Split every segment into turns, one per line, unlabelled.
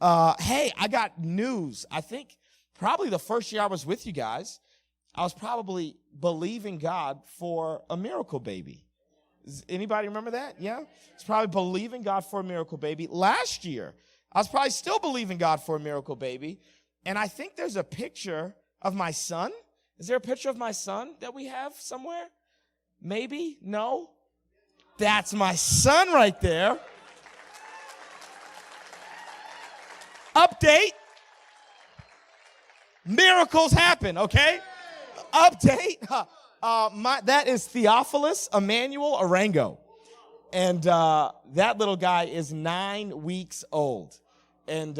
Hey, I got news. I think probably the first year I was with you guys, I was probably believing God for a miracle baby. Does anybody remember that? Yeah? It's probably believing God for a miracle baby. Last year, I was probably still believing God for a miracle baby. And I think there's a picture of my son. Is there a picture of my son that we have somewhere? Maybe? No? That's my son right there. Update. Miracles happen, okay? Update. That is Theophilus Emmanuel Arango. And that little guy is 9 weeks old. And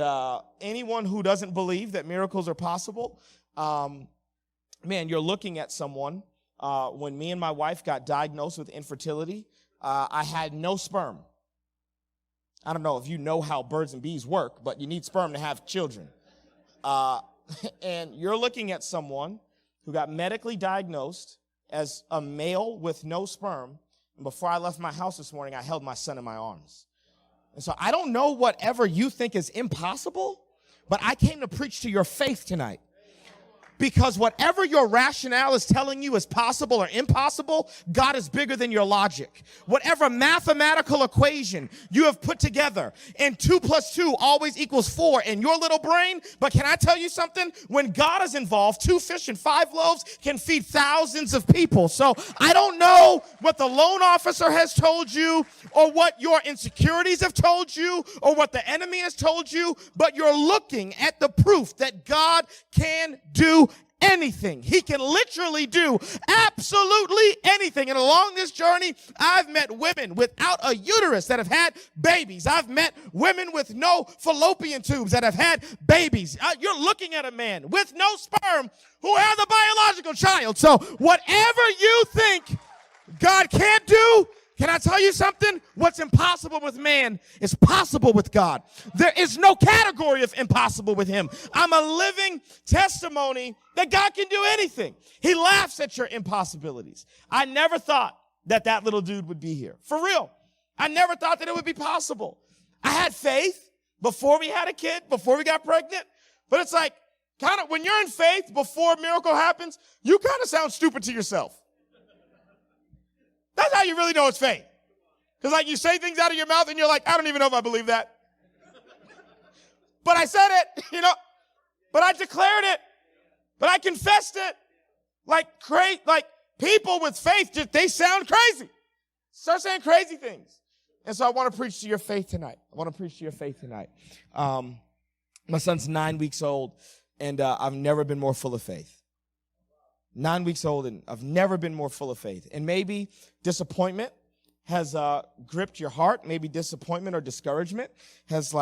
anyone who doesn't believe that miracles are possible, man, you're looking at someone. When me and my wife got diagnosed with infertility, I had no sperm. I don't know if you know how birds and bees work, but you need sperm to have children. And you're looking at someone who got medically diagnosed as a male with no sperm. And before I left my house this morning, I held my son in my arms. And so I don't know whatever you think is impossible, but I came to preach to your faith tonight. Because whatever your rationale is telling you is possible or impossible, God is bigger than your logic. Whatever mathematical equation you have put together, and 2 + 2 always equals 4 in your little brain. But can I tell you something? When God is involved, 2 fish and 5 loaves can feed thousands of people. So I don't know what the loan officer has told you, or what your insecurities have told you, or what the enemy has told you, but you're looking at the proof that God can do anything. He can literally do absolutely anything. And along this journey, I've met women without a uterus that have had babies. I've met women with no fallopian tubes that have had babies. You're looking at a man with no sperm who has a biological child. So whatever you think God can't do, can I tell you something? What's impossible with man is possible with God. There is no category of impossible with him. I'm a living testimony that God can do anything. He laughs at your impossibilities. I never thought that that little dude would be here. For real. I never thought that it would be possible. I had faith before we had a kid, before we got pregnant. But it's like, kind of, when you're in faith before a miracle happens, you kind of sound stupid to yourself. That's how you really know it's faith. Because like you say things out of your mouth and you're like, I don't even know if I believe that. But I said it, but I declared it, but I confessed it. Like people with faith, they sound crazy. Start saying crazy things. And so I want to preach to your faith tonight. My son's 9 weeks old, and I've never been more full of faith. 9 weeks old, and I've never been more full of faith. And maybe disappointment has gripped your heart. Maybe disappointment or discouragement has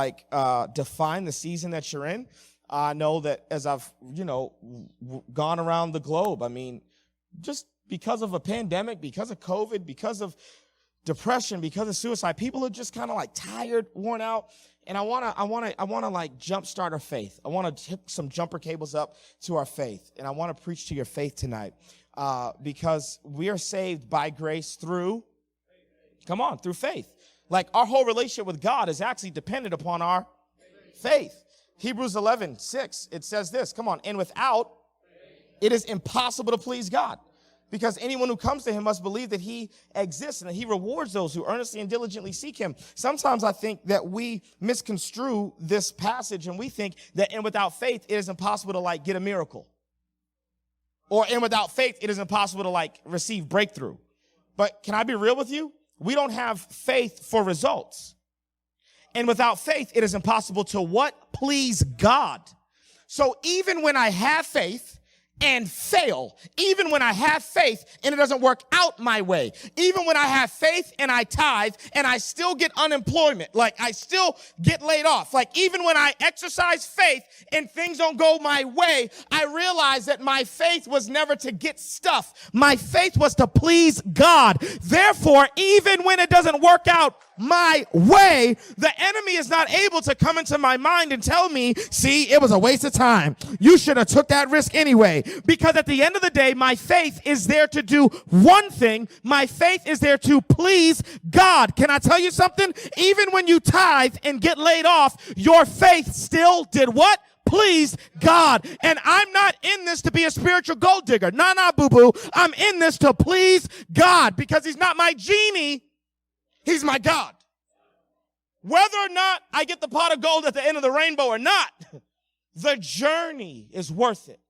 defined the season that you're in. I know that as I've, gone around the globe, I mean, just because of a pandemic, because of COVID, because of depression, because of suicide, people are just kind of like tired, worn out. And I want to like jumpstart our faith. I want to hook some jumper cables up to our faith. And I want to preach to your faith tonight because we are saved by grace through faith. Like our whole relationship with God is actually dependent upon our faith. Hebrews 11:6, it says this, and without it is impossible to please God. Because anyone who comes to him must believe that he exists and that he rewards those who earnestly and diligently seek him. Sometimes I think that we misconstrue this passage and we think that without faith, it is impossible to get a miracle. Or without faith, it is impossible to receive breakthrough. But can I be real with you? We don't have faith for results. And without faith, it is impossible to what? Please God. So even when I have faith, and fail, even when I have faith and it doesn't work out my way, even when I have faith and I tithe and I still get unemployment, I still get laid off, even when I exercise faith and things don't go my way, I realize that my faith was never to get stuff. My faith was to please God. Therefore, even when it doesn't work out my way, the enemy is not able to come into my mind and tell me, see, it was a waste of time. You should have took that risk anyway. Because at the end of the day, my faith is there to do one thing. My faith is there to please God. Can I tell you something? Even when you tithe and get laid off, your faith still did what? Please God. And I'm not in this to be a spiritual gold digger. Nah, boo-boo. I'm in this to please God because he's not my genie. He's my God. Whether or not I get the pot of gold at the end of the rainbow or not, the journey is worth it.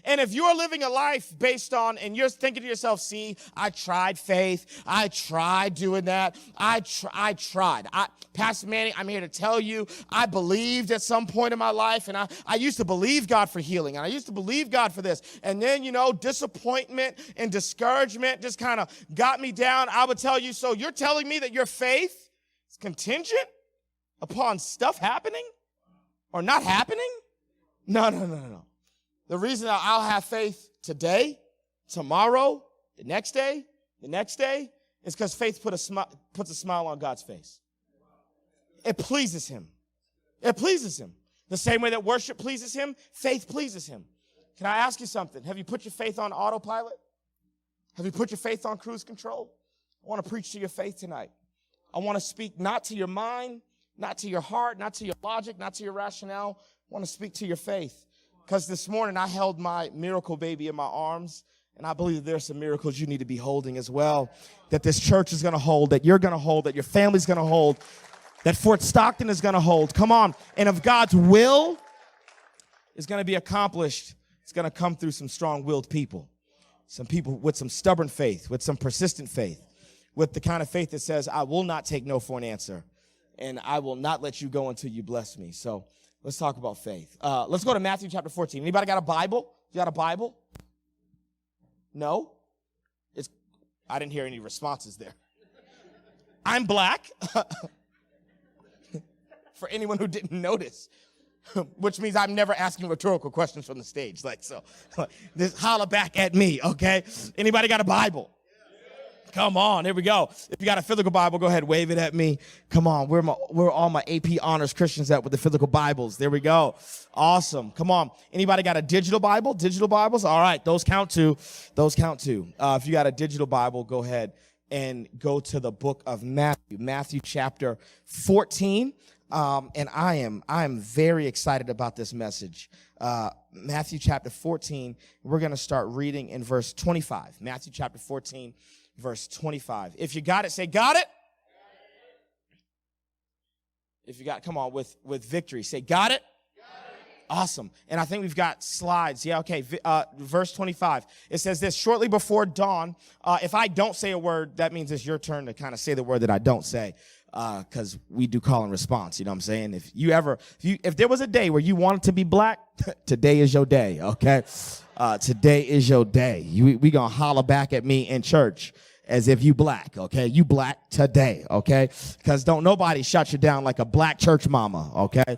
And if you're living a life based on, and you're thinking to yourself, see, I tried faith. I tried doing that. I tried. Pastor Manny, I'm here to tell you, I believed at some point in my life, and I used to believe God for healing, and I used to believe God for this. And then, disappointment and discouragement just kind of got me down. I would tell you, so you're telling me that your faith is contingent upon stuff happening or not happening? No. The reason I'll have faith today, tomorrow, the next day, is because faith puts a smile on God's face. It pleases him. It pleases him. The same way that worship pleases him, faith pleases him. Can I ask you something? Have you put your faith on autopilot? Have you put your faith on cruise control? I want to preach to your faith tonight. I want to speak not to your mind, not to your heart, not to your logic, not to your rationale. I want to speak to your faith. Because this morning I held my miracle baby in my arms, and I believe that there's some miracles you need to be holding as well, that this church is going to hold, that you're going to hold, that your family's going to hold, that Fort Stockton is going to hold. Come on. And if God's will is going to be accomplished, it's going to come through some strong-willed people, some people with some stubborn faith, with some persistent faith, with the kind of faith that says, I will not take no for an answer, and I will not let you go until you bless me. So let's talk about faith. Let's go to Matthew chapter 14. Anybody got a Bible? You got a Bible? No? I didn't hear any responses there. I'm black. For anyone who didn't notice, which means I'm never asking rhetorical questions from the stage. Just holler back at me, okay? Anybody got a Bible? Come on, here we go. If you got a physical Bible, go ahead, wave it at me. Come on, where all my AP honors Christians at with the physical Bibles? There we go. Awesome. Come on. Anybody got a digital Bible? Digital Bibles? All right, those count too. If you got a digital Bible, go ahead and go to the book of Matthew chapter 14. And I am very excited about this message. Matthew chapter 14, we're going to start reading in verse 25. Matthew chapter 14, verse 25. If you got it, say, got it. If you got, come on, with victory, say, got it. Awesome. And I think we've got slides. Yeah, okay. Verse 25. It says this, shortly before dawn. If I don't say a word, that means it's your turn to kind of say the word that I don't say. Because we do call and response, you know what I'm saying? If there was a day where you wanted to be black, today is your day, okay? Today is your day. We gonna holler back at me in church as if you black, okay? You black today, okay? Because don't nobody shut you down like a black church mama, okay?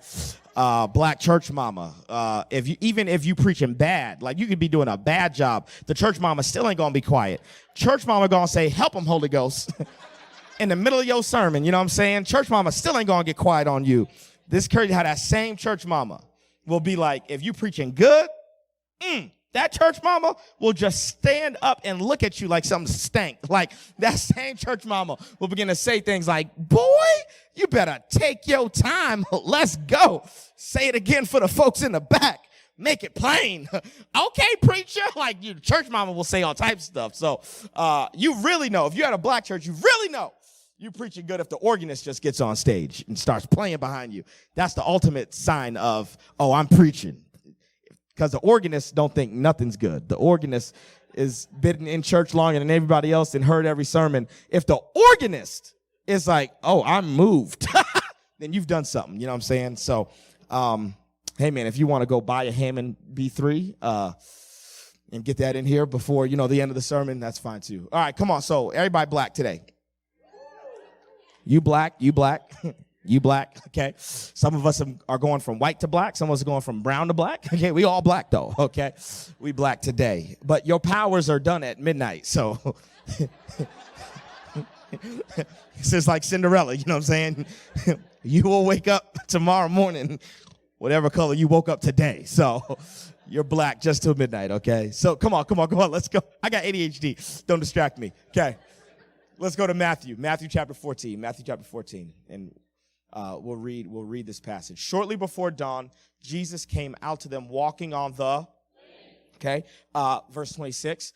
Black church mama. Even if you preaching bad, like you could be doing a bad job, the church mama still ain't gonna be quiet. Church mama gonna say, help him, Holy Ghost. In the middle of your sermon, you know what I'm saying? Church mama still ain't gonna get quiet on you. This crazy how that same church mama will be like, if you preaching good, that church mama will just stand up and look at you like something stank. Like that same church mama will begin to say things like, boy, you better take your time. Let's go. Say it again for the folks in the back. Make it plain. Okay, preacher. Like you, church mama will say all types of stuff. So you really know, if you're at a black church, you really know you preaching good if the organist just gets on stage and starts playing behind you. That's the ultimate sign of, oh, I'm preaching. Because the organist don't think nothing's good. The organist is been in church longer than everybody else and heard every sermon. If the organist is like, oh, I'm moved, then you've done something. You know what I'm saying? So, hey, man, if you want to go buy a Hammond B3 and get that in here before, the end of the sermon, that's fine too. All right, come on. So everybody black today. You black, you black, you black, okay? Some of us are going from white to black. Some of us are going from brown to black. Okay, we all black though, okay? We black today. But your powers are done at midnight, so It's just like Cinderella, you know what I'm saying? You will wake up tomorrow morning, whatever color you woke up today. So you're black just till midnight, okay? So come on, let's go. I got ADHD. Don't distract me, okay? Let's go to Matthew chapter 14. And we'll read this passage. Shortly before dawn, Jesus came out to them walking on the, okay? Verse 26.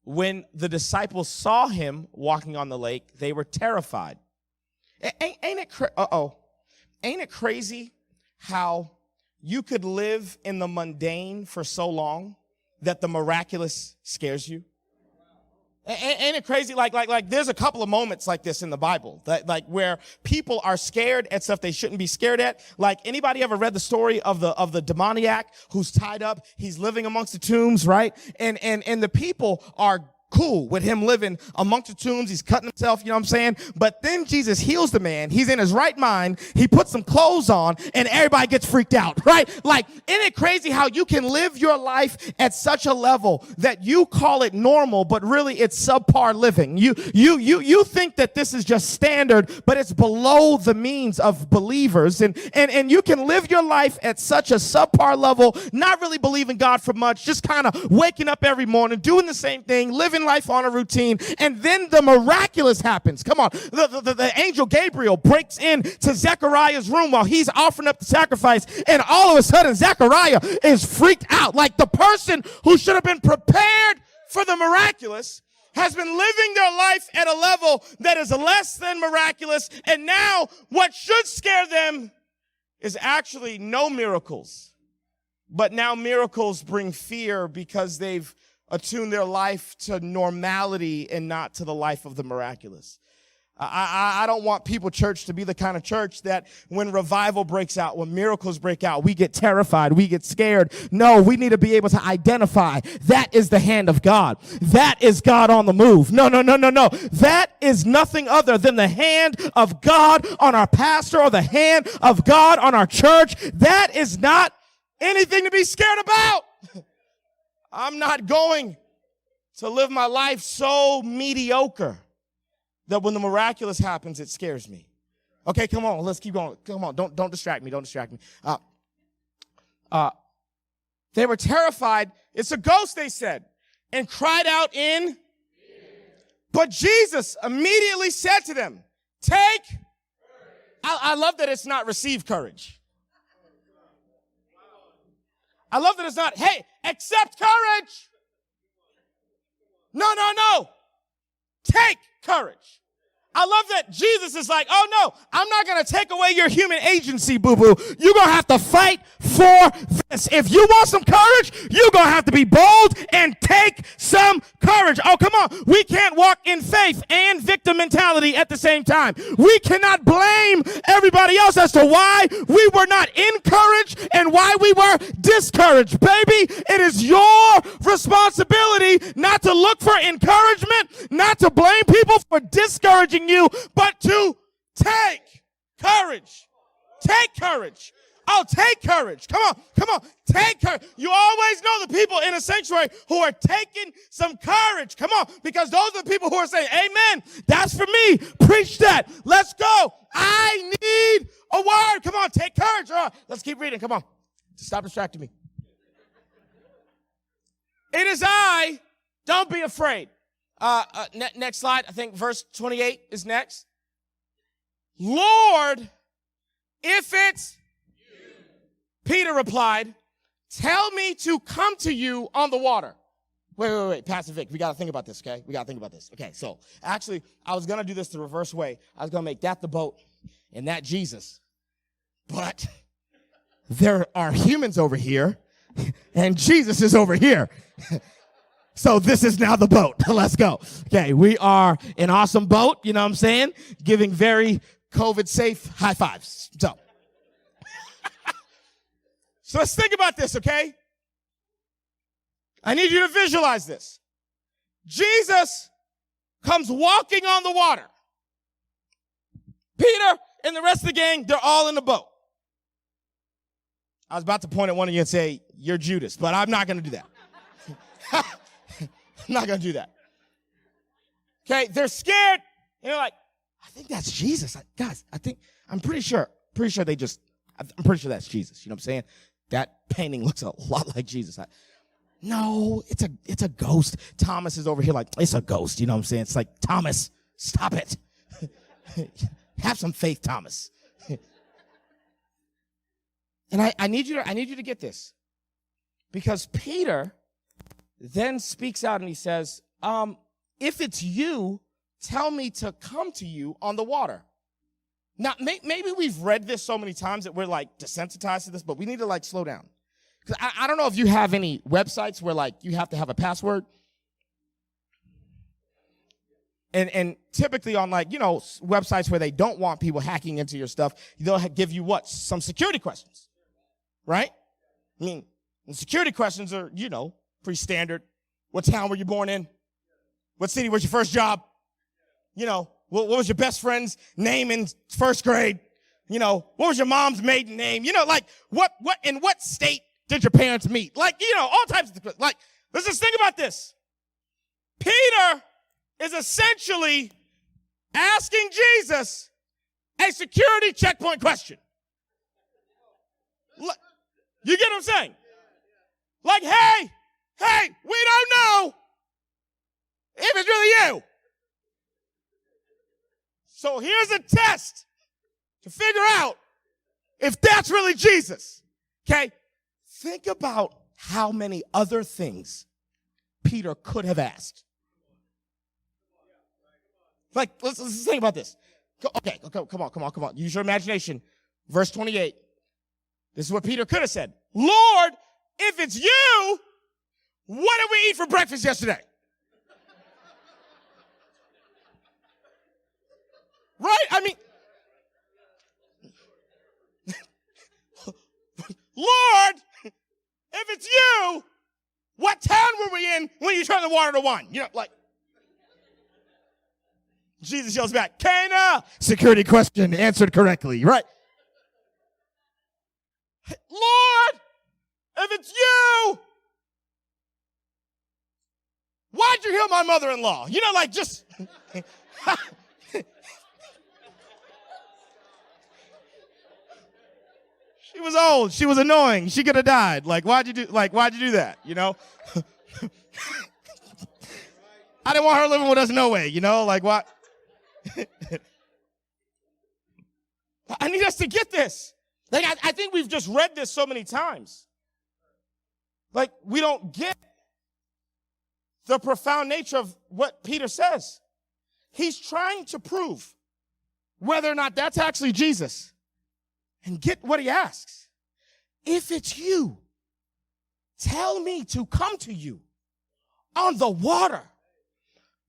When the disciples saw him walking on the lake, they were terrified. Ain't it crazy how you could live in the mundane for so long that the miraculous scares you? Ain't it crazy? Like there's a couple of moments like this in the Bible that like where people are scared at stuff they shouldn't be scared at. Like anybody ever read the story of the demoniac who's tied up? He's living amongst the tombs, right? And the people are cool with him living amongst the tombs. He's cutting himself, you know what I'm saying? But then Jesus heals the man. He's in his right mind. He puts some clothes on and everybody gets freaked out, right? Like, isn't it crazy how you can live your life at such a level that you call it normal, but really it's subpar living. You think that this is just standard, but it's below the means of believers. And you can live your life at such a subpar level, not really believing God for much, just kind of waking up every morning, doing the same thing, living life on a routine, and then the miraculous happens. Come on. The angel Gabriel breaks into Zechariah's room while he's offering up the sacrifice, and all of a sudden Zechariah is freaked out. Like the person who should have been prepared for the miraculous has been living their life at a level that is less than miraculous, and now what should scare them is actually no miracles. But now miracles bring fear because they've attune their life to normality and not to the life of the miraculous. I don't want People Church to be the kind of church that when revival breaks out, when miracles break out, we get terrified, we get scared. No, we need to be able to identify that is the hand of God. That is God on the move. No. That is nothing other than the hand of God on our pastor or the hand of God on our church. That is not anything to be scared about. I'm not going to live my life so mediocre that when the miraculous happens, it scares me. Okay, come on, let's keep going. Come on, don't distract me. They were terrified. It's a ghost, they said, and cried out in. But Jesus immediately said to them, take. I love that it's not receive courage. I love that it's not, hey, accept courage. No. Take courage. I love that Jesus is like, oh no, I'm not going to take away your human agency, boo-boo. You're going to have to fight for this. If you want some courage, you're going to have to be bold and take some courage. Oh, come on. We can't walk in faith and victim mentality at the same time. We cannot blame everybody else as to why we were not encouraged and why we were discouraged. Baby, it is your responsibility not to look for encouragement, not to blame people for discouraging you, but to take courage. Take courage. Oh, take courage. Come on. Take courage. You always know the people in a sanctuary who are taking some courage. Come on, because those are the people who are saying, amen, that's for me. Preach that. Let's go. I need a word. Come on, take courage. All right, let's keep reading. Come on. Stop distracting me. It is I. Don't be afraid. Next slide. I think verse 28 is next. Lord, if it's you. Peter replied, tell me to come to you on the water. Wait, Pastor Vic, we got to think about this, okay? Okay, so actually, I was going to do this the reverse way. I was going to make that the boat and that Jesus. But there are humans over here and Jesus is over here. So this is now the boat. Let's go. Okay, we are an awesome boat, you know what I'm saying? Giving very COVID-safe high fives. So let's think about this, okay? I need you to visualize this. Jesus comes walking on the water. Peter and the rest of the gang, they're all in the boat. I was about to point at one of you and say, you're Judas, but I'm not going to do that. I'm not going to do that. Okay, they're scared. And you're like, I think that's Jesus. Guys, I'm pretty sure that's Jesus. You know what I'm saying? That painting looks a lot like Jesus. No, it's a ghost. Thomas is over here like, it's a ghost. You know what I'm saying? It's like, Thomas, stop it. Have some faith, Thomas. And I need you to get this. Because Peter then speaks out and he says, if it's you, tell me to come to you on the water. Now, maybe we've read this so many times that we're like desensitized to this, but we need to like slow down. Because I don't know if you have any websites where like you have to have a password. And typically on like, websites where they don't want people hacking into your stuff, they'll give you what? Some security questions, right? I mean, and security questions are, pretty standard. What town were you born in? What city was your first job? What was your best friend's name in first grade? What was your mom's maiden name? Like in what state did your parents meet? Like, all types of, like, let's just think about this. Peter is essentially asking Jesus a security checkpoint question. You get what I'm saying? Like, hey, we don't know if it's really you. So here's a test to figure out if that's really Jesus. Okay? Think about how many other things Peter could have asked. Like, let's think about this. Okay, come on. Use your imagination. Verse 28. This is what Peter could have said. Lord, if it's you, what did we eat for breakfast yesterday? Right? I mean, Lord, if it's you, what town were we in when you turned the water to wine? Like, Jesus yells back, Cana! Security question answered correctly, right? Lord, if it's you, why'd you heal my mother-in-law? Just... She was old. She was annoying. She could have died. Like, why'd you do that? I didn't want her living with us no way, like what? I need us to get this. Like, I think we've just read this so many times. Like, we don't get the profound nature of what Peter says. He's trying to prove whether or not that's actually Jesus. And get what he asks. If it's you, tell me to come to you on the water.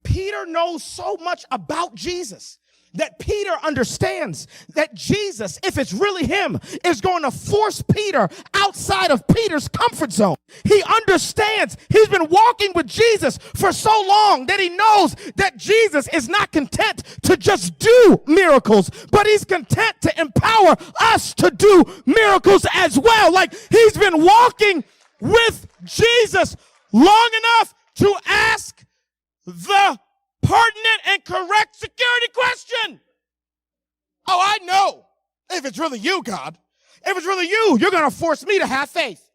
Peter knows so much about Jesus that Peter understands that Jesus, if it's really him, is going to force Peter outside of Peter's comfort zone. He understands. He's been walking with Jesus for so long that he knows that Jesus is not content to just do miracles, but he's content to empower us to do miracles as well. Like, he's been walking with Jesus long enough to ask the pertinent and correct security question. Oh, I know. If it's really you, God, if it's really you, you're going to force me to have faith.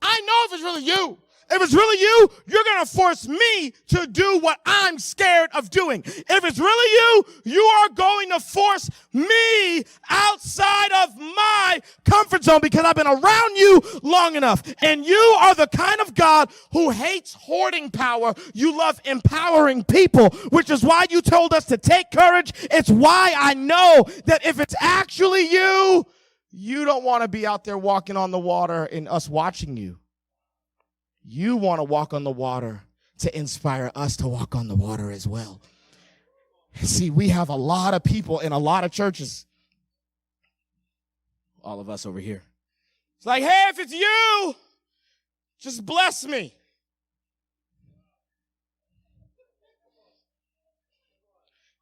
I know if it's really you. If it's really you, you're going to force me to do what I'm scared of doing. If it's really you, you are going to force me outside of my comfort zone because I've been around you long enough. And you are the kind of God who hates hoarding power. You love empowering people, which is why you told us to take courage. It's why I know that if it's actually you, you don't want to be out there walking on the water and us watching you. You want to walk on the water to inspire us to walk on the water as well. See, we have a lot of people in a lot of churches. All of us over here. It's like, hey, if it's you, just bless me.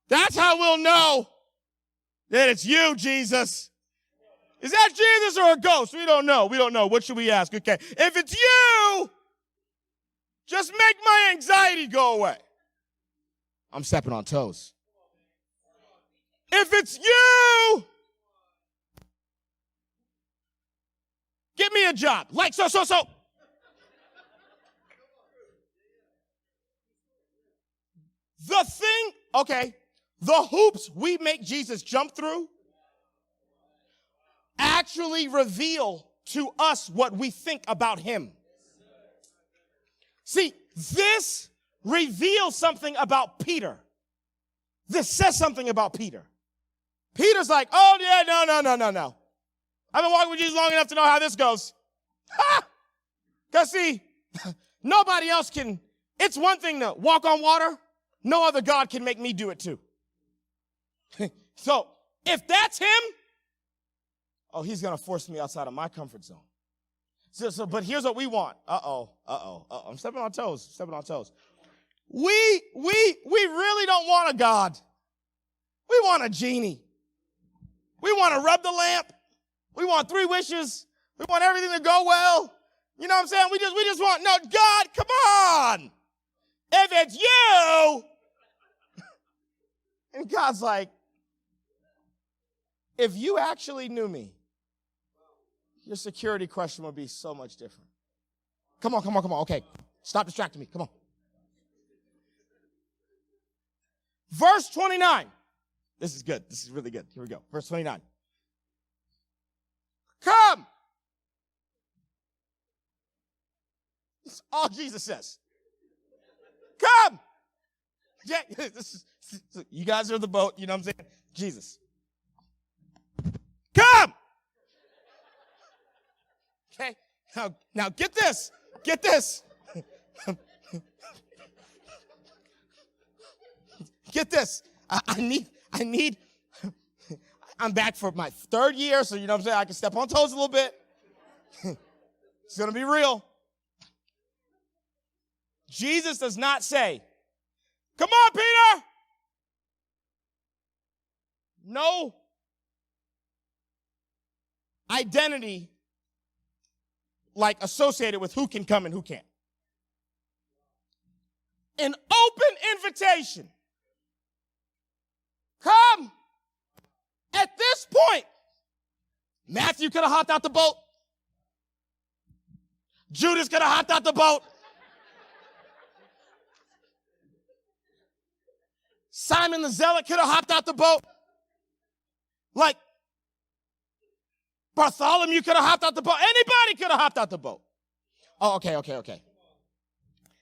That's how we'll know that it's you, Jesus. Is that Jesus or a ghost? We don't know. What should we ask? Okay. If it's you, just make my anxiety go away. I'm stepping on toes. If it's you, give me a job. Like so. The thing, okay, the hoops we make Jesus jump through actually reveal to us what we think about him. See, this reveals something about Peter. This says something about Peter. Peter's like, oh yeah, no. I've been walking with Jesus long enough to know how this goes. Because see, nobody else can. It's one thing to walk on water. No other God can make me do it too. So if that's him, oh, he's going to force me outside of my comfort zone. But here's what we want. I'm stepping on toes. We really don't want a God. We want a genie. We want to rub the lamp. We want 3 wishes. We want everything to go well. You know what I'm saying? We just want, no, God, come on. If it's you. And God's like, if you actually knew me, your security question would be so much different. Come on. Okay, stop distracting me. Come on. Verse 29. This is good. This is really good. Here we go. Verse 29. Come. That's all Jesus says. Come. Yeah, you guys are the boat. You know what I'm saying? Jesus. Come. Okay. Now get this. Get this. Get this. I need, I'm back for my 3rd year, so you know what I'm saying? I can step on toes a little bit. It's going to be real. Jesus does not say, come on, Peter. No identity like associated with who can come and who can't. An open invitation. Come. At this point, Matthew could have hopped out the boat. Judas could have hopped out the boat. Simon the Zealot could have hopped out the boat. Like, Bartholomew could have hopped out the boat. Anybody could have hopped out the boat. Oh, okay.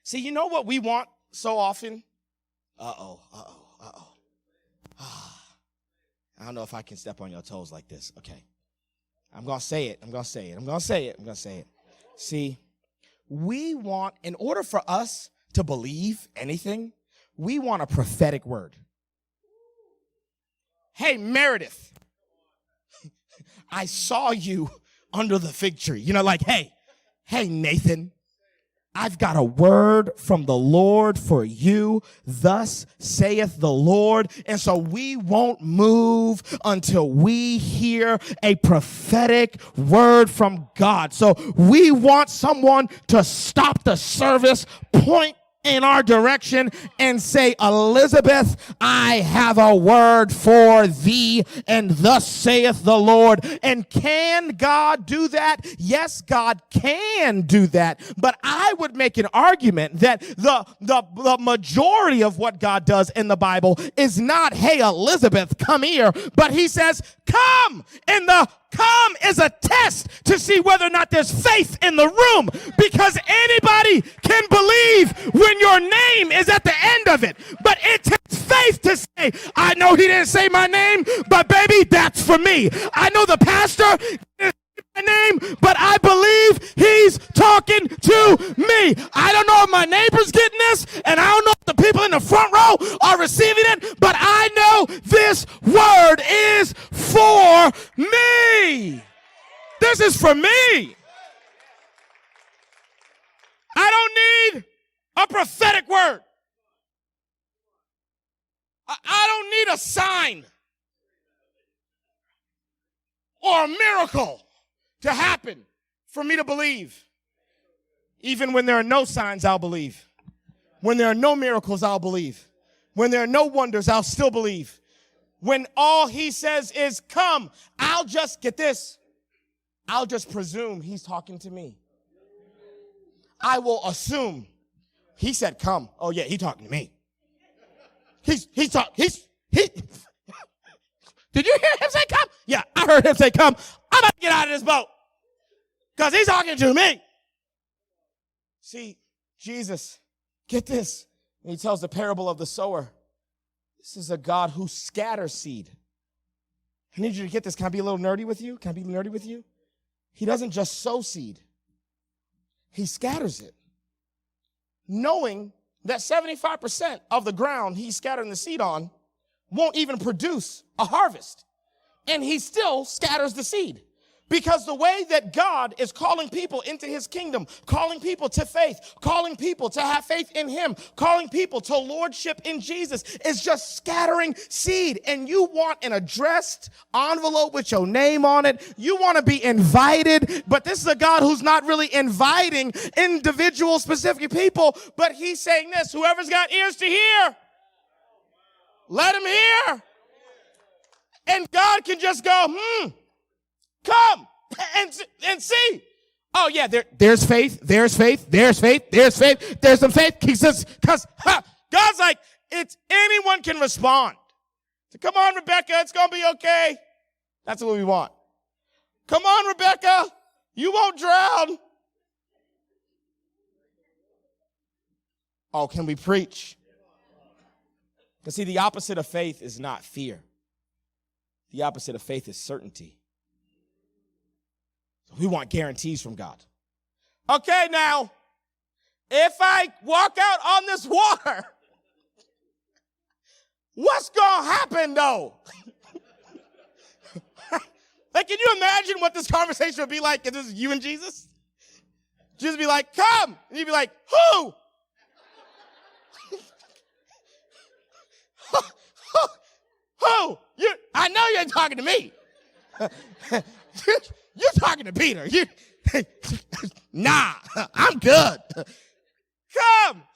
See, you know what we want so often? I don't know if I can step on your toes like this. Okay. I'm going to say it. See, we want, in order for us to believe anything, we want a prophetic word. Hey, Meredith, I saw you under the fig tree. You know, like, hey, Nathan, I've got a word from the Lord for you. Thus saith the Lord. And so we won't move until we hear a prophetic word from God. So we want someone to stop the service, point in our direction and say, Elizabeth, I have a word for thee, and thus saith the Lord. And can God do that? Yes, God can do that. But I would make an argument that the majority of what God does in the Bible is not, hey, Elizabeth, come here, but he says, come. And the come is a test to see whether or not there's faith in the room, because anybody can believe when your name is at the end of it. But it takes faith to say, I know he didn't say my name, but baby, that's for me. I know the pastor didn't say my name, but I believe he's talking to me. I don't know if my neighbor's getting this, and I don't know if the people in the front row are receiving it, but I know this word is for me. This is for me. I don't need a prophetic word. I don't need a sign or a miracle to happen for me to believe. Even when there are no signs, I'll believe. When there are no miracles, I'll believe. When there are no wonders, I'll still believe. when all he says is come, I'll just presume he's talking to me. I will assume he said come. Oh yeah, he's talking to me. Did you hear him say come? Yeah, I heard him say come. I'm about to get out of this boat because he's talking to me. See, Jesus, get this. And he tells the parable of the sower. This is a God who scatters seed. I need you to get this. Can I be a little nerdy with you? Can I be nerdy with you? He doesn't just sow seed. He scatters it, knowing that 75% of the ground he's scattering the seed on won't even produce a harvest. And he still scatters the seed. Because the way that God is calling people into his kingdom, calling people to faith, calling people to have faith in him, calling people to lordship in Jesus, is just scattering seed. And you want an addressed envelope with your name on it. You want to be invited. But this is a God who's not really inviting individual specific people. But he's saying this: whoever's got ears to hear, let him hear. And God can just go, come and see. Oh yeah, there's faith, there's faith, there's faith, there's faith, there's some faith. He says, because God's like, it's anyone can respond. So come on, Rebecca, it's gonna be okay. That's what we want. Come on, Rebecca, you won't drown. Oh, can we preach? Because see, the opposite of faith is not fear. The opposite of faith is certainty. So we want guarantees from God. Okay, now, if I walk out on this water, what's going to happen, though? Like, can you imagine what this conversation would be like if this is you and Jesus? Jesus would be like, come. And you'd be like, who? Who? I know you ain't talking to me. You're talking to Peter. Nah, I'm good.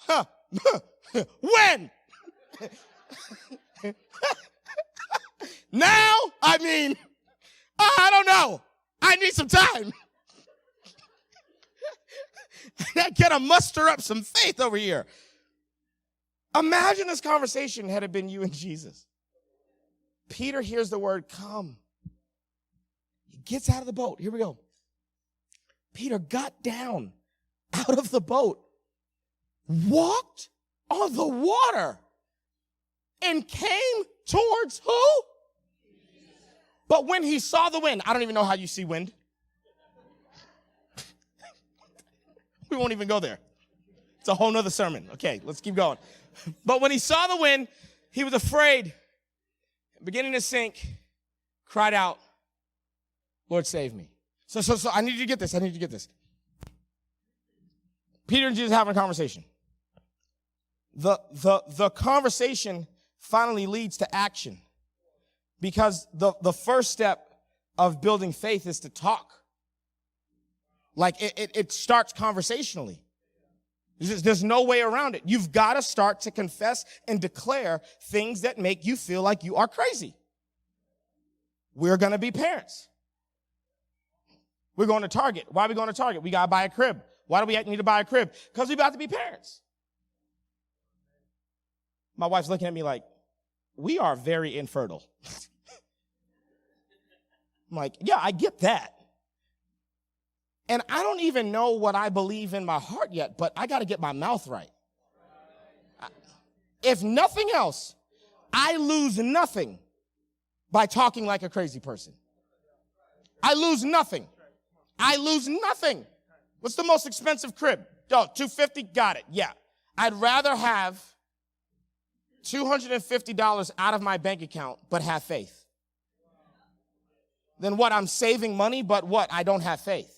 Come. When? Now? I mean, I don't know. I need some time. I gotta muster up some faith over here. Imagine this conversation had it been you and Jesus. Peter hears the word come. He gets out of the boat. Here we go. Peter got down out of the boat, walked on the water, and came towards who? But when he saw the wind, I don't even know how you see wind. We won't even go there. It's a whole nother sermon. Okay, let's keep going. But when he saw the wind, he was afraid, beginning to sink, cried out, Lord, save me. So I need you to get this. I need you to get this. Peter and Jesus having a conversation. The conversation finally leads to action, because the first step of building faith is to talk. Like it starts conversationally. There's no way around it. You've got to start to confess and declare things that make you feel like you are crazy. We're going to be parents. We're going to Target. Why are we going to Target? We got to buy a crib. Why do we need to buy a crib? Because we're about to be parents. My wife's looking at me like, we are very infertile. I'm like, yeah, I get that. And I don't even know what I believe in my heart yet, but I got to get my mouth right. If nothing else, I lose nothing by talking like a crazy person. I lose nothing. I lose nothing. What's the most expensive crib? Oh, $250? Got it. Yeah. I'd rather have $250 out of my bank account, but have faith. Then what? I'm saving money, but what? I don't have faith.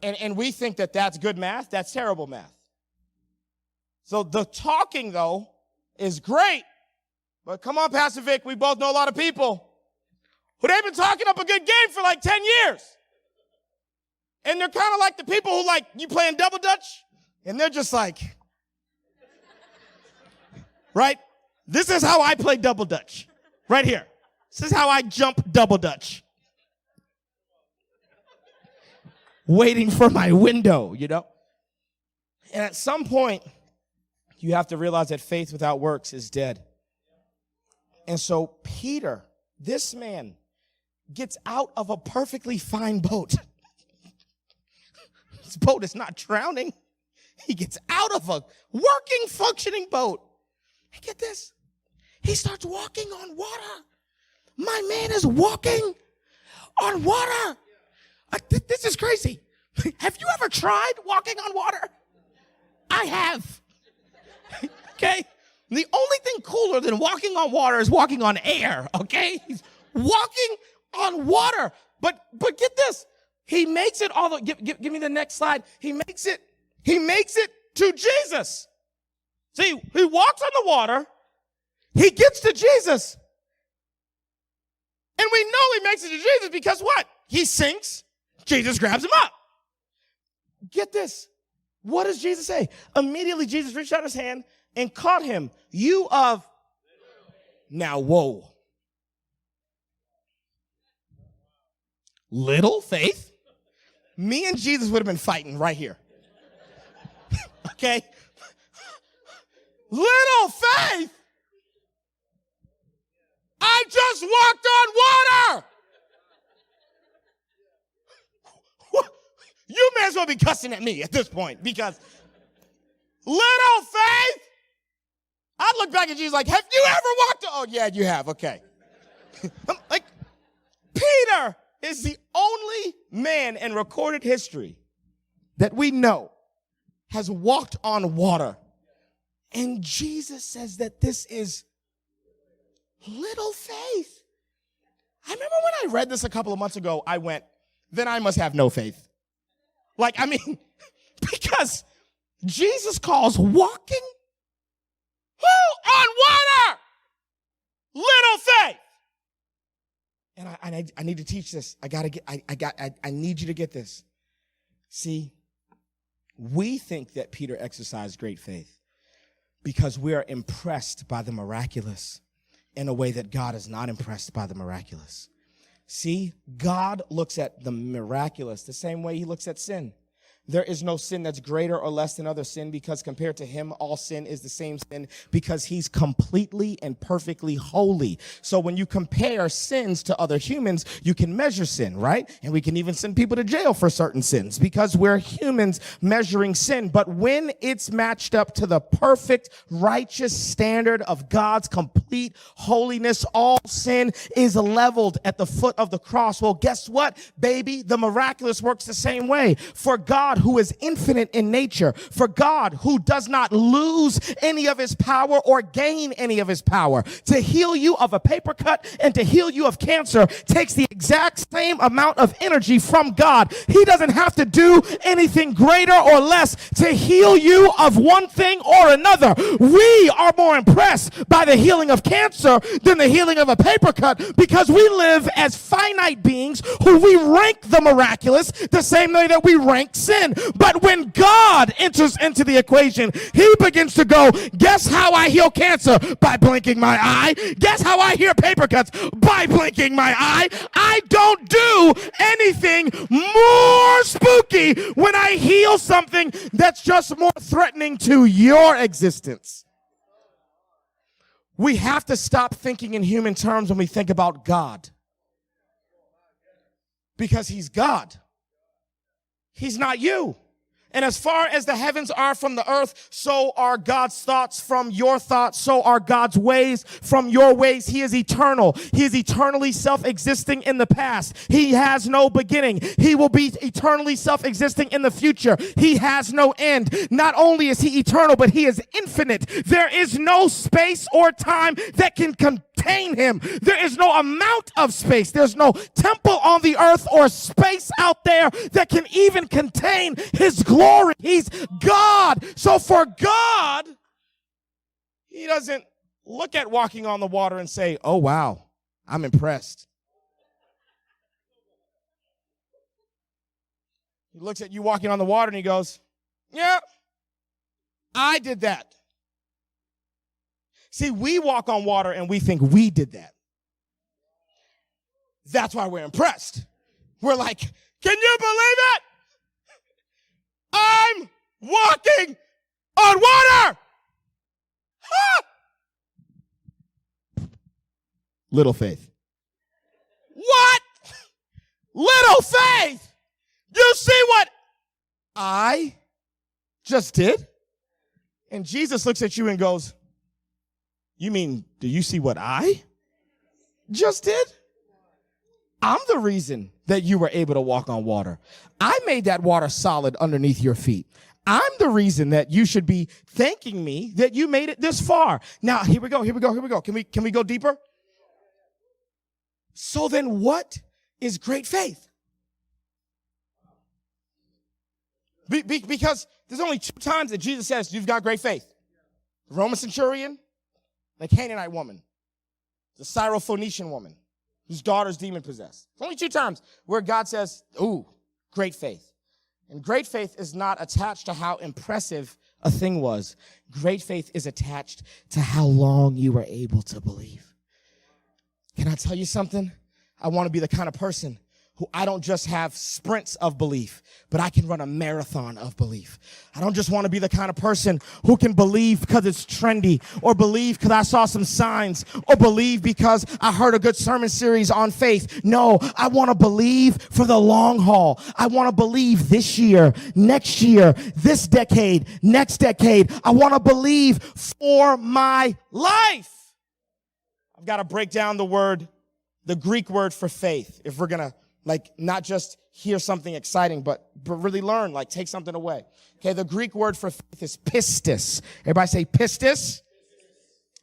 And we think that that's good math. That's terrible math. So the talking, though, is great. But come on, Pastor Vic, we both know a lot of people who they've been talking up a good game for like 10 years. And they're kind of like the people who like, you playing double dutch? And they're just like, right? This is how I play double dutch. Right here. This is how I jump double dutch. Waiting for my window, you know? And at some point, you have to realize that faith without works is dead. And so Peter, this man, gets out of a perfectly fine boat. This boat is not drowning. He gets out of a working, functioning boat. And get this. He starts walking on water. My man is walking on water. This is crazy. Have you ever tried walking on water? I have. Okay? The only thing cooler than walking on water is walking on air, okay? He's walking on water. But get this. He makes it all the give me the next slide. He makes it to Jesus. See, he walks on the water. He gets to Jesus. And we know he makes it to Jesus because what? He sinks. Jesus grabs him up. Get this. What does Jesus say? Immediately Jesus reached out his hand and caught him. You of now, whoa. Little faith? Me and Jesus would have been fighting right here. Okay? Little faith? I just walked on water. You may as well be cussing at me at this point because little faith? I'd look back at Jesus like, have you ever walked? Oh, yeah, you have. Okay. Like, Peter is the only man in recorded history that we know has walked on water. And Jesus says that this is little faith. I remember when I read this a couple of months ago, I went, then I must have no faith. Like, I mean, because Jesus calls walking on water little faith. And I need to teach this. I need you to get this. See, we think that Peter exercised great faith because we are impressed by the miraculous in a way that God is not impressed by the miraculous. See, God looks at the miraculous the same way he looks at sin. There is no sin that's greater or less than other sin because compared to him, all sin is the same sin because he's completely and perfectly holy. So when you compare sins to other humans, you can measure sin, right? And we can even send people to jail for certain sins because we're humans measuring sin. But when it's matched up to the perfect, righteous standard of God's complete holiness, all sin is leveled at the foot of the cross. Well, guess what, baby? The miraculous works the same way. For God, who is infinite in nature, for God, who does not lose any of his power or gain any of his power, to heal you of a paper cut and to heal you of cancer takes the exact same amount of energy from God. He doesn't have to do anything greater or less to heal you of one thing or another. We are more impressed by the healing of cancer than the healing of a paper cut because we live as finite beings who we rank the miraculous the same way that we rank sin. But when God enters into the equation, he begins to go, guess how I heal cancer? By blinking my eye. Guess how I heal paper cuts? By blinking my eye. I don't do anything more spooky when I heal something that's just more threatening to your existence. We have to stop thinking in human terms when we think about God. Because he's God. He's not you. And as far as the heavens are from the earth, so are God's thoughts from your thoughts. So are God's ways from your ways. He is eternal. He is eternally self-existing in the past. He has no beginning. He will be eternally self-existing in the future. He has no end. Not only is he eternal, but he is infinite. There is no space or time that can contain him. There is no amount of space. There's no temple on the earth or space out there that can even contain his glory. He's God. So for God, he doesn't look at walking on the water and say, oh, wow, I'm impressed. He looks at you walking on the water and he goes, yeah, I did that. See, we walk on water and we think we did that. That's why we're impressed. We're like, can you believe it? I'm walking on water. Huh? Little faith. What? Little faith? You see what I just did? And Jesus looks at you and goes, you mean, do you see what I just did? I'm the reason that you were able to walk on water. I made that water solid underneath your feet. I'm the reason that you should be thanking me that you made it this far. Now, here we go. Can we go deeper? So then what is great faith? Because there's only 2 times that Jesus says you've got great faith. The Roman centurion, the Canaanite woman, the Syrophoenician woman whose daughter's demon possessed. Only 2 times where God says, ooh, great faith. And great faith is not attached to how impressive a thing was. Great faith is attached to how long you were able to believe. Can I tell you something? I want to be the kind of person who I don't just have sprints of belief, but I can run a marathon of belief. I don't just want to be the kind of person who can believe because it's trendy, or believe because I saw some signs, or believe because I heard a good sermon series on faith. No, I want to believe for the long haul. I want to believe this year, next year, this decade, next decade. I want to believe for my life. I've got to break down the Greek word for faith, if we're going to not just hear something exciting, but really learn, take something away. Okay, the Greek word for faith is pistis. Everybody say pistis.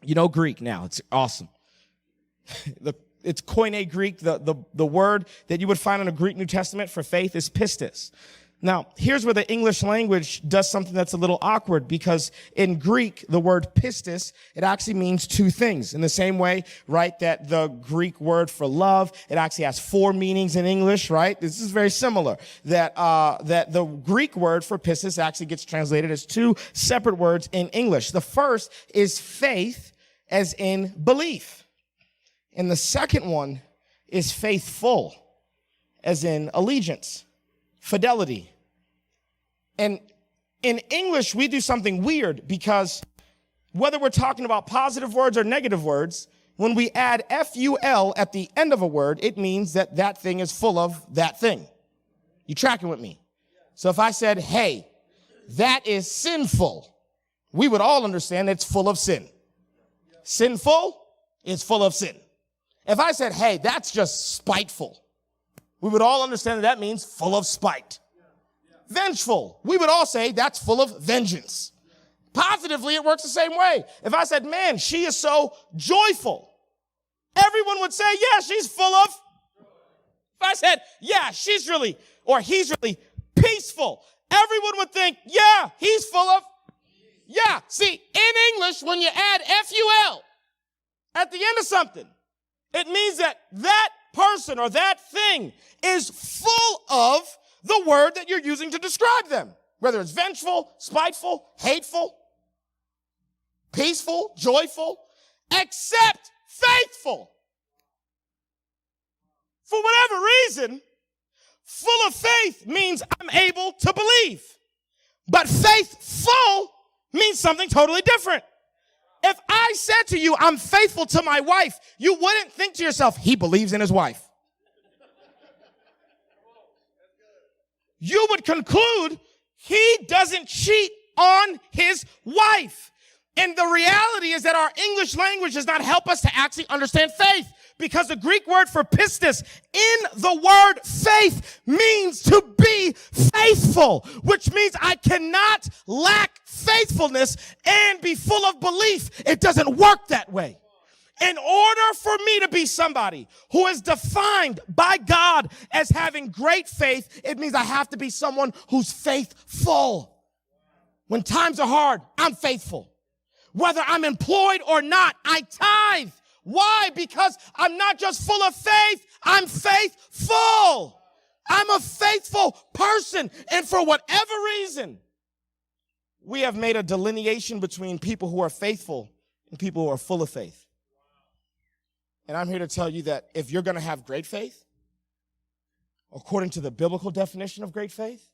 You know Greek now. It's awesome. It's Koine Greek. The word that you would find in a Greek New Testament for faith is pistis. Now, here's where the English language does something that's a little awkward, because in Greek, the word pistis, it actually means 2 things. In the same way, right, that the Greek word for love, it actually has 4 meanings in English, right? This is very similar. That the Greek word for pistis actually gets translated as 2 separate words in English. The first is faith, as in belief. And the second one is faithful, as in allegiance. Fidelity. And in English, we do something weird, because whether we're talking about positive words or negative words, when we add F-U-L at the end of a word, it means that that thing is full of that thing. You tracking with me? So if I said, hey, that is sinful, we would all understand it's full of sin. Sinful is full of sin. If I said, hey, that's just spiteful, we would all understand that means full of spite. Vengeful, we would all say that's full of vengeance. Positively, it works the same way. If I said, man, she is so joyful, everyone would say, yeah, she's full of. If I said, yeah, she's really, or he's really peaceful, everyone would think, yeah, he's full of. Yeah, see, in English, when you add F-U-L at the end of something, it means that that person or that thing is full of the word that you're using to describe them. Whether it's vengeful, spiteful, hateful, peaceful, joyful, except faithful. For whatever reason, full of faith means I'm able to believe. But faithful means something totally different. If I said to you, I'm faithful to my wife, you wouldn't think to yourself, he believes in his wife. You would conclude he doesn't cheat on his wife. And the reality is that our English language does not help us to actually understand faith, because the Greek word for pistis in the word faith means to be faithful, which means I cannot lack faithfulness and be full of belief. It doesn't work that way. In order for me to be somebody who is defined by God as having great faith, it means I have to be someone who's faithful. When times are hard, I'm faithful. Whether I'm employed or not, I tithe. Why? Because I'm not just full of faith, I'm faithful. I'm a faithful person. And for whatever reason, we have made a delineation between people who are faithful and people who are full of faith. And I'm here to tell you that if you're going to have great faith, according to the biblical definition of great faith,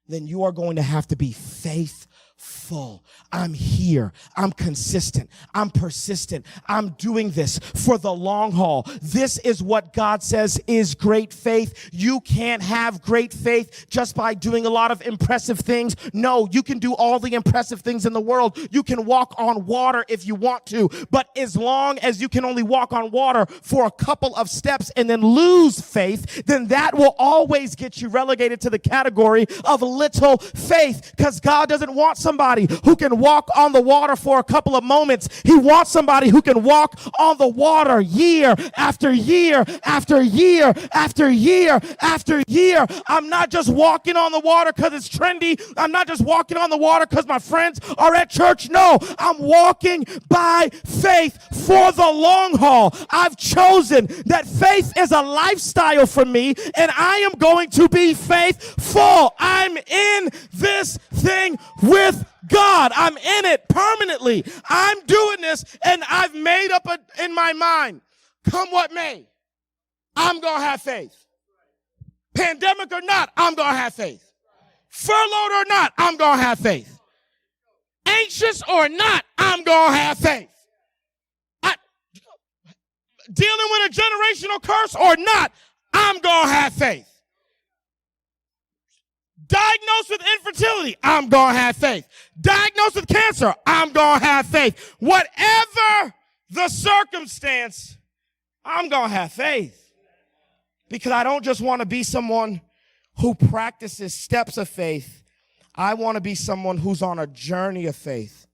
then you are going to have to be faithful. I'm here. I'm consistent. I'm persistent. I'm doing this for the long haul. This is what God says is great faith. You can't have great faith just by doing a lot of impressive things. No, you can do all the impressive things in the world. You can walk on water if you want to, but as long as you can only walk on water for a couple of steps and then lose faith, then that will always get you relegated to the category of little faith, because God doesn't want somebody who can walk on the water for a couple of moments. He wants somebody who can walk on the water year after year after year after year after year. I'm not just walking on the water because it's trendy. I'm not just walking on the water because my friends are at church. No, I'm walking by faith for the long haul. I've chosen that faith is a lifestyle for me, and I am going to be faithful. I'm in this thing with God. I'm in it permanently. I'm doing this, and I've made up in my mind, come what may, I'm going to have faith. Pandemic or not, I'm going to have faith. Furloughed or not, I'm going to have faith. Anxious or not, I'm going to have faith. Dealing with a generational curse or not, I'm going to have faith. Diagnosed with infertility, I'm going to have faith. Diagnosed with cancer, I'm going to have faith. Whatever the circumstance, I'm going to have faith. Because I don't just want to be someone who practices steps of faith. I want to be someone who's on a journey of faith,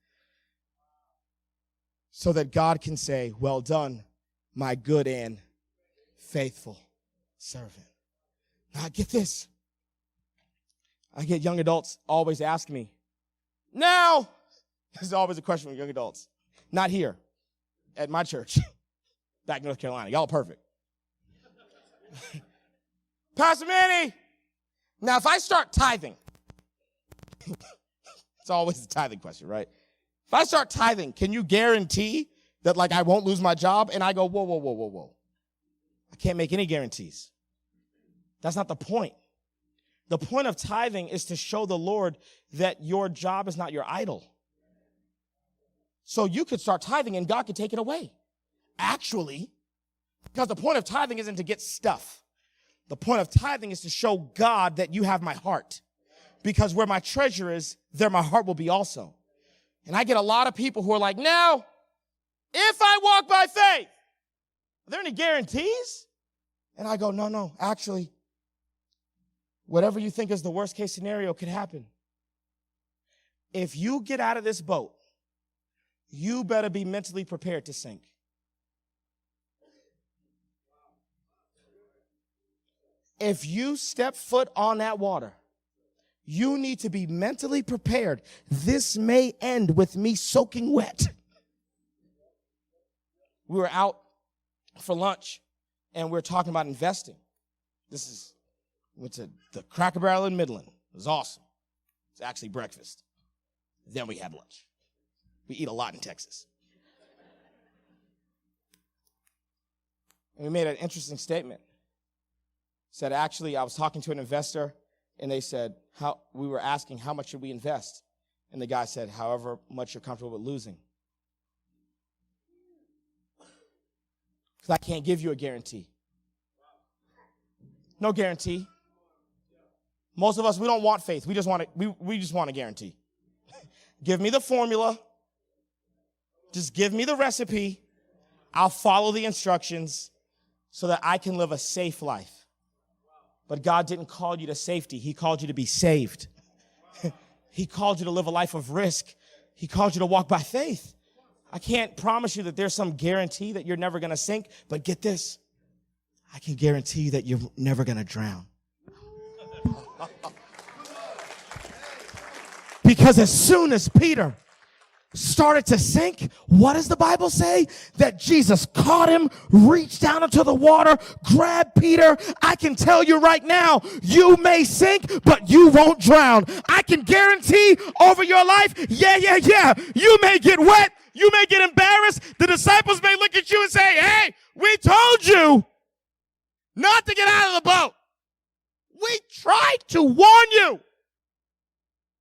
so that God can say, well done, my good and faithful servant. Now get this. I get young adults always ask me, now, this is always a question from young adults. Not here, at my church, back in North Carolina. Y'all are perfect. Pastor Manny, now if I start tithing, it's always a tithing question, right? If I start tithing, can you guarantee that like I won't lose my job? And I go, whoa. I can't make any guarantees. That's not the point. The point of tithing is to show the Lord that your job is not your idol. So you could start tithing and God could take it away. Actually, because the point of tithing isn't to get stuff. The point of tithing is to show God that you have my heart. Because where my treasure is, there my heart will be also. And I get a lot of people who are like, now, if I walk by faith, are there any guarantees? And I go, no, actually, whatever you think is the worst case scenario could happen. If you get out of this boat, you better be mentally prepared to sink. If you step foot on that water, you need to be mentally prepared. This may end with me soaking wet. We were out for lunch, and we were talking about investing. Went to the Cracker Barrel in Midland. It was awesome. It's actually breakfast. Then we had lunch. We eat a lot in Texas. And we made an interesting statement. Said, actually, I was talking to an investor, and they said, we were asking, how much should we invest? And the guy said, however much you're comfortable with losing. Because I can't give you a guarantee. No guarantee. Most of us, we don't want faith. We just want a guarantee. Give me the formula. Just give me the recipe. I'll follow the instructions so that I can live a safe life. But God didn't call you to safety. He called you to be saved. He called you to live a life of risk. He called you to walk by faith. I can't promise you that there's some guarantee that you're never going to sink, but get this. I can guarantee you that you're never going to drown. Because as soon as Peter started to sink, what does the Bible say? That Jesus caught him, reached down into the water, grabbed Peter. I can tell you right now, you may sink, but you won't drown. I can guarantee over your life, yeah. You may get wet. You may get embarrassed. The disciples may look at you and say, hey, we told you not to get out of the boat. We tried to warn you.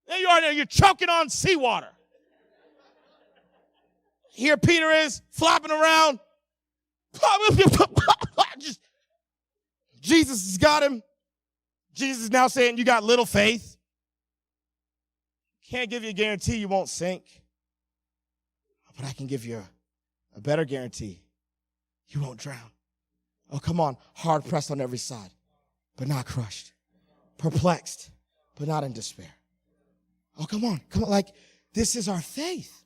There you are there. You're choking on seawater. Here Peter is flopping around. Jesus has got him. Jesus is now saying, you got little faith. Can't give you a guarantee you won't sink. But I can give you a better guarantee. You won't drown. Oh, come on. Hard pressed on every side, but not crushed. Perplexed, but not in despair. Oh, come on. Come on. Like, this is our faith.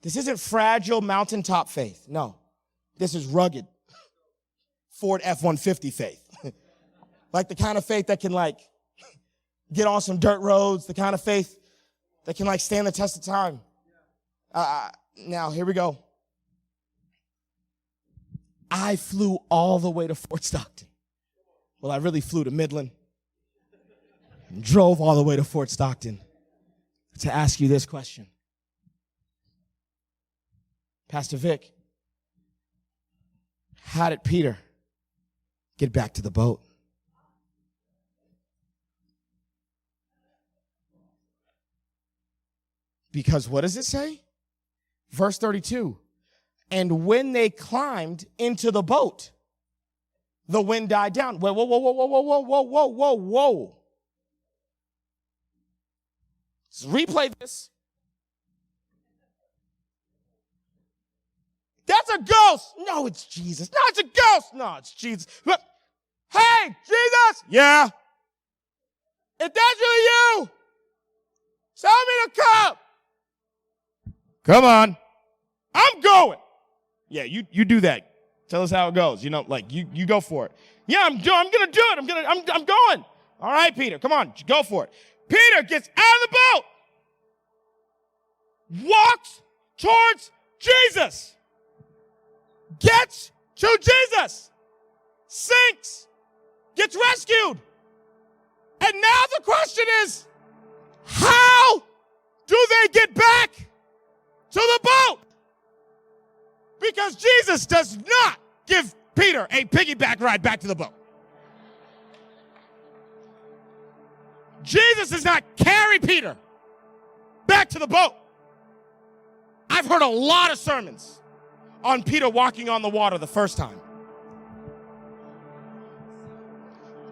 This isn't fragile mountaintop faith. No. This is rugged Ford F-150 faith. Like the kind of faith that can like get on some dirt roads. The kind of faith that can like stand the test of time. Now, here we go. I flew all the way to Fort Stockton. Well, I really flew to Midland and drove all the way to Fort Stockton to ask you this question. Pastor Vic, how did Peter get back to the boat? Because what does it say? Verse 32. And when they climbed into the boat, the wind died down. Whoa, whoa, whoa, whoa, whoa, whoa, whoa, whoa, whoa, whoa. Let's replay this. That's a ghost. No, it's Jesus. No, it's a ghost. No, it's Jesus. Look. Hey, Jesus. Yeah. If that's really you, tell me to come. Come on. I'm going. Yeah, you do that. Tell us how it goes. You know, like you go for it. Yeah, I'm going to do it. I'm going. All right, Peter, come on, go for it. Peter gets out of the boat. Walks towards Jesus. Gets to Jesus. Sinks. Gets rescued. And now the question is, how do they get back to the boat? Because Jesus does not give Peter a piggyback ride back to the boat. Jesus does not carry Peter back to the boat. I've heard a lot of sermons on Peter walking on the water the first time.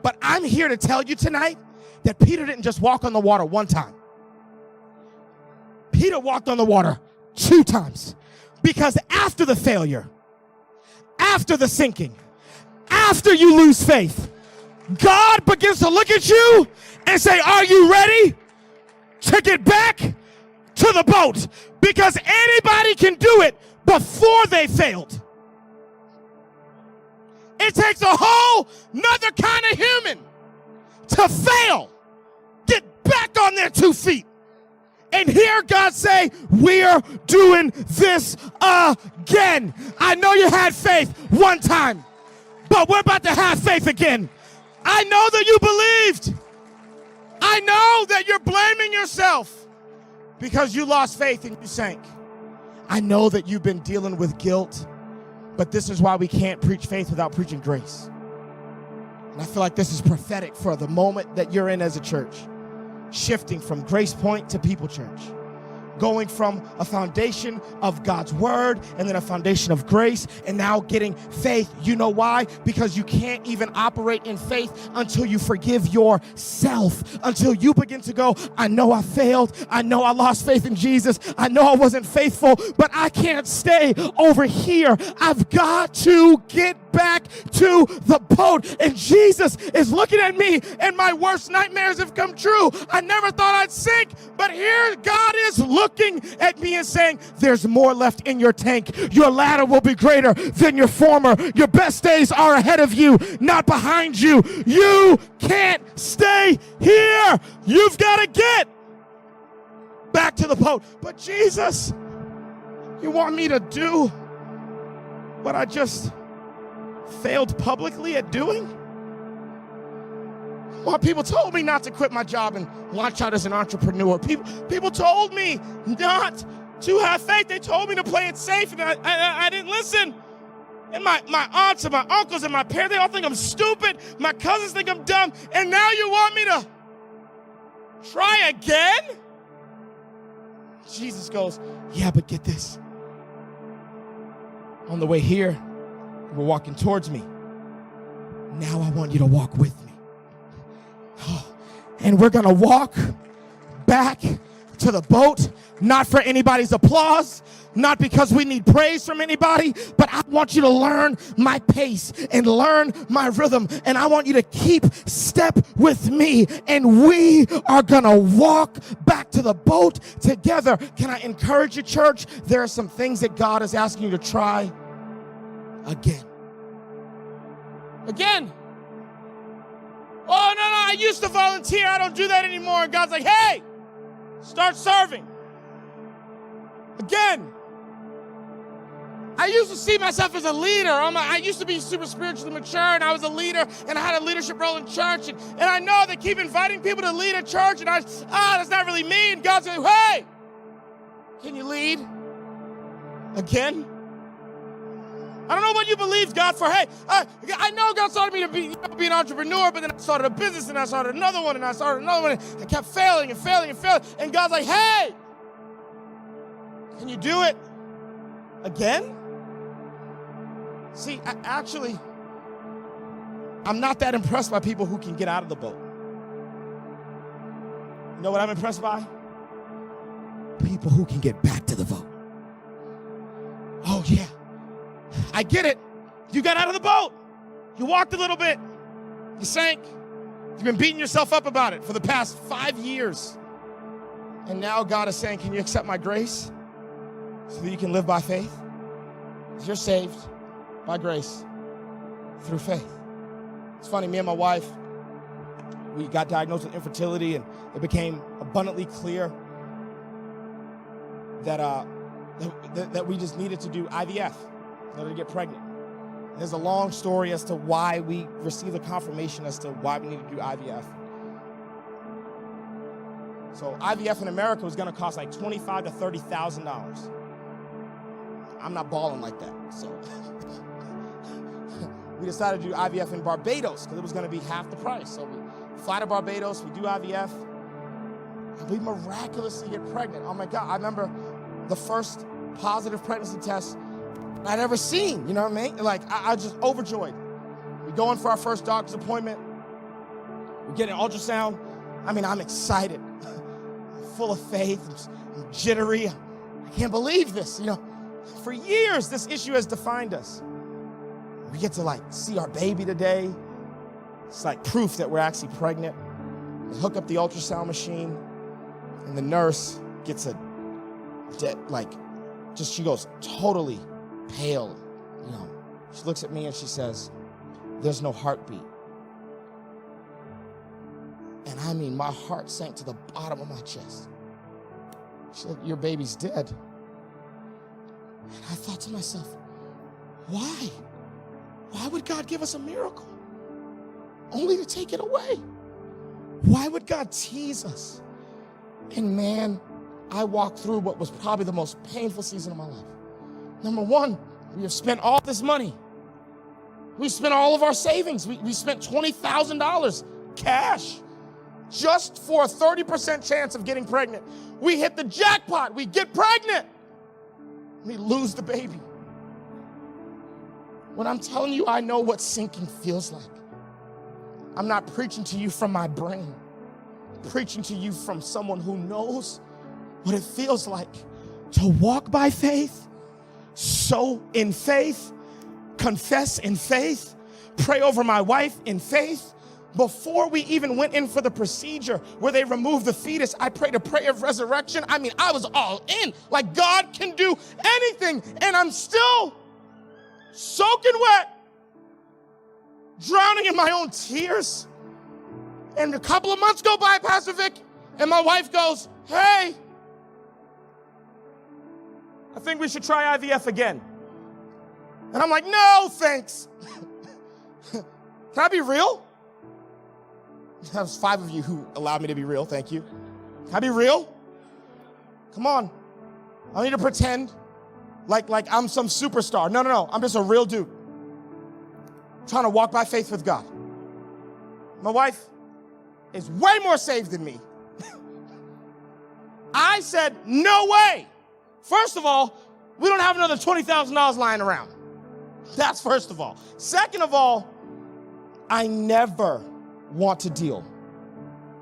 But I'm here to tell you tonight that Peter didn't just walk on the water one time. Peter walked on the water 2 times. Because after the failure, after the sinking, after you lose faith, God begins to look at you and say, are you ready to get back to the boat? Because anybody can do it before they failed. It takes a whole nother kind of human to fail, get back on their 2 feet, and hear God say, we're doing this again. I know you had faith one time, but we're about to have faith again. I know that you believed. I know that you're blaming yourself because you lost faith and you sank. I know that you've been dealing with guilt, but this is why we can't preach faith without preaching grace. And I feel like this is prophetic for the moment that you're in as a church. Shifting from Grace Point to People Church. Going from a foundation of God's word and then a foundation of grace and now getting faith. You know why? Because you can't even operate in faith until you forgive yourself. Until you begin to go, I know I failed. I know I lost faith in Jesus. I know I wasn't faithful, but I can't stay over here. I've got to get back to the boat. And Jesus is looking at me and my worst nightmares have come true. I never thought I'd sink, but here God is looking at me and saying, there's more left in your tank. Your ladder will be greater than your former. Your best days are ahead of you, not behind you. You can't stay here. You've got to get back to the boat. But Jesus, you want me to do what I just failed publicly at doing? Well, people told me not to quit my job and launch out as an entrepreneur. People told me not to have faith. They told me to play it safe, and I didn't listen. And my aunts and my uncles and my parents, they all think I'm stupid. My cousins think I'm dumb. And now you want me to try again? Jesus goes, yeah, but get this. On the way here, we're walking towards me. Now I want you to walk with me. And we're going to walk back to the boat, not for anybody's applause, not because we need praise from anybody, but I want you to learn my pace and learn my rhythm, and I want you to keep step with me, and we are gonna walk back to the boat together. Can I encourage you, church? There are some things that God is asking you to try again. Again. Oh, no, I used to volunteer. I don't do that anymore. And God's like, hey, start serving. Again. I used to see myself as a leader. I used to be super spiritually mature, and I was a leader, and I had a leadership role in church. And I know they keep inviting people to lead a church, and that's not really me. And God's like, hey, can you lead again? I don't know what you believe God for. Hey, I know God started me to be an entrepreneur, but then I started a business, and I started another one, and I started another one, and I kept failing and failing and failing. And God's like, hey, can you do it again? See, I'm not that impressed by people who can get out of the boat. You know what I'm impressed by? People who can get back to the boat. Oh, yeah. I get it. You got out of the boat. You walked a little bit. You sank. You've been beating yourself up about it for the past 5 years. And now God is saying, can you accept my grace so that you can live by faith? Because you're saved by grace through faith. It's funny, me and my wife, we got diagnosed with infertility, and it became abundantly clear that we just needed to do IVF in order to get pregnant. There's a long story as to why we received the confirmation as to why we needed to do IVF. So IVF in America was going to cost like $25,000 to $30,000. I'm not balling like that, so we decided to do IVF in Barbados because it was going to be half the price. So we fly to Barbados, we do IVF, and we miraculously get pregnant. Oh my God, I remember the first positive pregnancy test I'd ever seen, you know what I mean? Like, I was just overjoyed. We go in for our first doctor's appointment. We get an ultrasound. I mean, I'm excited. I'm full of faith. I'm jittery. I can't believe this, you know. For years, this issue has defined us. We get to, like, see our baby today. It's like proof that we're actually pregnant. We hook up the ultrasound machine, and the nurse gets she goes totally pale, you know. She looks at me and she says, there's no heartbeat. And I mean, my heart sank to the bottom of my chest. She said, your baby's dead. And I thought to myself, why? Why would God give us a miracle only to take it away? Why would God tease us? And man, I walked through what was probably the most painful season of my life. Number one, we have spent all this money. We spent all of our savings. We spent $20,000 cash just for a 30% chance of getting pregnant. We hit the jackpot. We get pregnant. We lose the baby. When I'm telling you, I know what sinking feels like. I'm not preaching to you from my brain. I'm preaching to you from someone who knows what it feels like to walk by faith, sow in faith, confess in faith, pray over my wife in faith. Before we even went in for the procedure where they removed the fetus, I prayed a prayer of resurrection. I mean, I was all in. Like, God can do anything, and I'm still soaking wet, drowning in my own tears. And a couple of months go by, Pastor Vic, and my wife goes, hey, I think we should try IVF again. And I'm like, no, thanks. Can I be real? That was 5 of you who allowed me to be real. Thank you. Can I be real? Come on. I don't need to pretend like I'm some superstar. No. I'm just a real dude trying to walk by faith with God. My wife is way more saved than me. I said, no way. First of all, we don't have another $20,000 lying around. That's first of all. Second of all, I never want to deal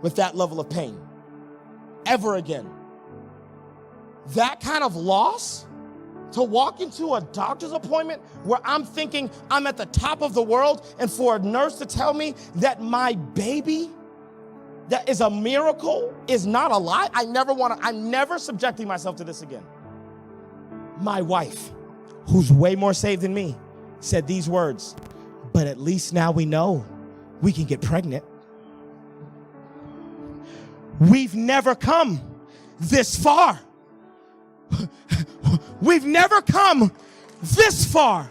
with that level of pain ever again. That kind of loss, to walk into a doctor's appointment where I'm thinking I'm at the top of the world, and for a nurse to tell me that my baby, that is a miracle, is not a lie. I'm never subjecting myself to this again. My wife, who's way more saved than me, said these words, but at least now we know we can get pregnant. We've never come this far. We've never come this far.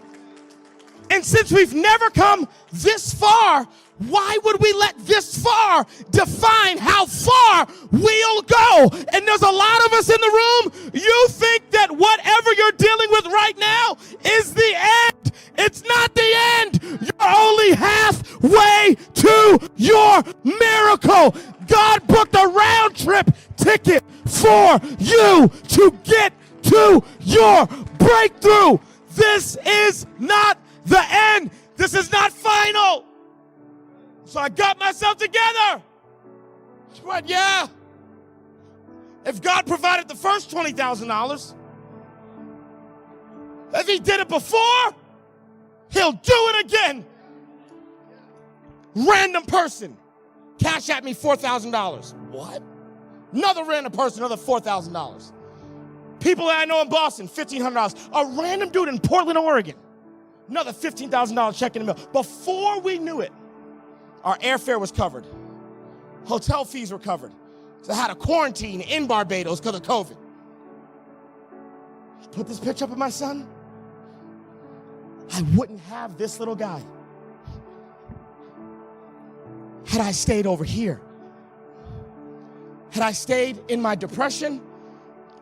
And since we've never come this far, why would we let this far define how far we'll go? And there's a lot of us in the room, you think that whatever you're dealing with right now is the end. It's not the end. You're only halfway to your miracle. God booked a round trip ticket for you to get to your breakthrough. This is not the end. This is not final. So I got myself together. But yeah, if God provided the first $20,000, if he did it before, he'll do it again. Random person, cash at me $4,000. What? Another random person, another $4,000. People that I know in Boston, $1,500. A random dude in Portland, Oregon, another $15,000 check in the mail. Before we knew it, our airfare was covered. Hotel fees were covered. So I had a quarantine in Barbados because of COVID. Put this picture up of my son. I wouldn't have this little guy had I stayed over here. Had I stayed in my depression,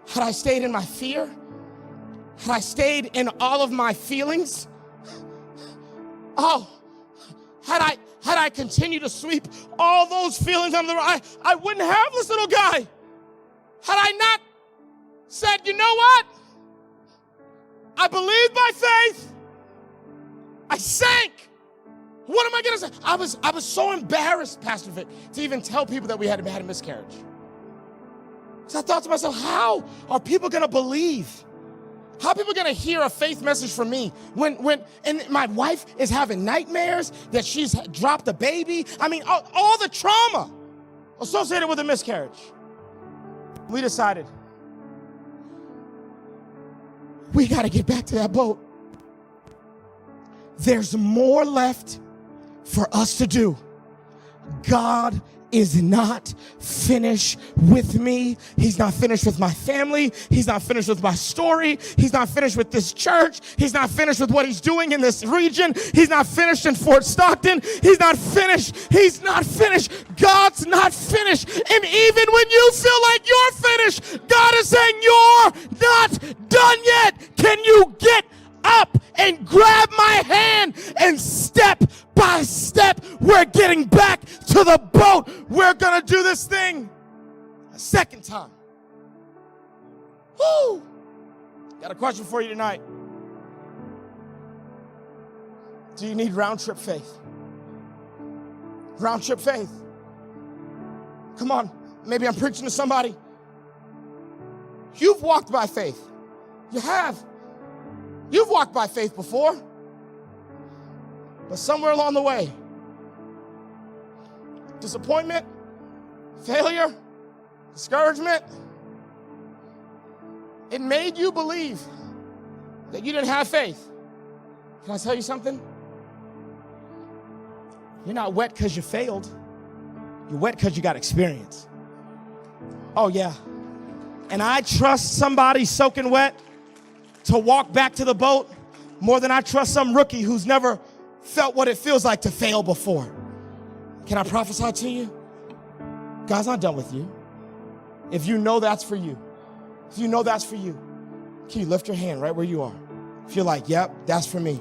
had I stayed in my fear, had I stayed in all of my feelings, had I continued to sweep all those feelings under the rug, I wouldn't have this little guy. Had I not said, you know what? I believed by faith. I sank. What am I going to say? I was so embarrassed, Pastor Vic, to even tell people that we had a miscarriage. So I thought to myself, how are people going to believe? How are people going to hear a faith message from me when and my wife is having nightmares that she's dropped a baby? I mean, all the trauma associated with a miscarriage. We decided we got to get back to that boat. There's more left for us to do. God is not finished with me. He's not finished with my family. He's not finished with my story. He's not finished with this church. He's not finished with what he's doing in this region. He's not finished in Fort Stockton. He's not finished. He's not finished. God's not finished. And even when you feel like you're finished, God is saying you're not done yet. Can you get up and grab my hand, and step by step we're getting back to the boat. We're gonna do this thing a second time. Woo! Got a question for you tonight. Do you need round trip faith? Round trip faith. Come on, maybe I'm preaching to somebody. You've walked by faith. You have. You've walked by faith before, but somewhere along the way, disappointment, failure, discouragement, it made you believe that you didn't have faith. Can I tell you something? You're not wet because you failed. You're wet because you got experience. Oh, yeah. And I trust somebody soaking wet to walk back to the boat more than I trust some rookie who's never felt what it feels like to fail before. Can I prophesy to you? God's not done with you. If you know that's for you, if you know that's for you, Can you lift your hand right where you are? If you're like, yep, that's for me.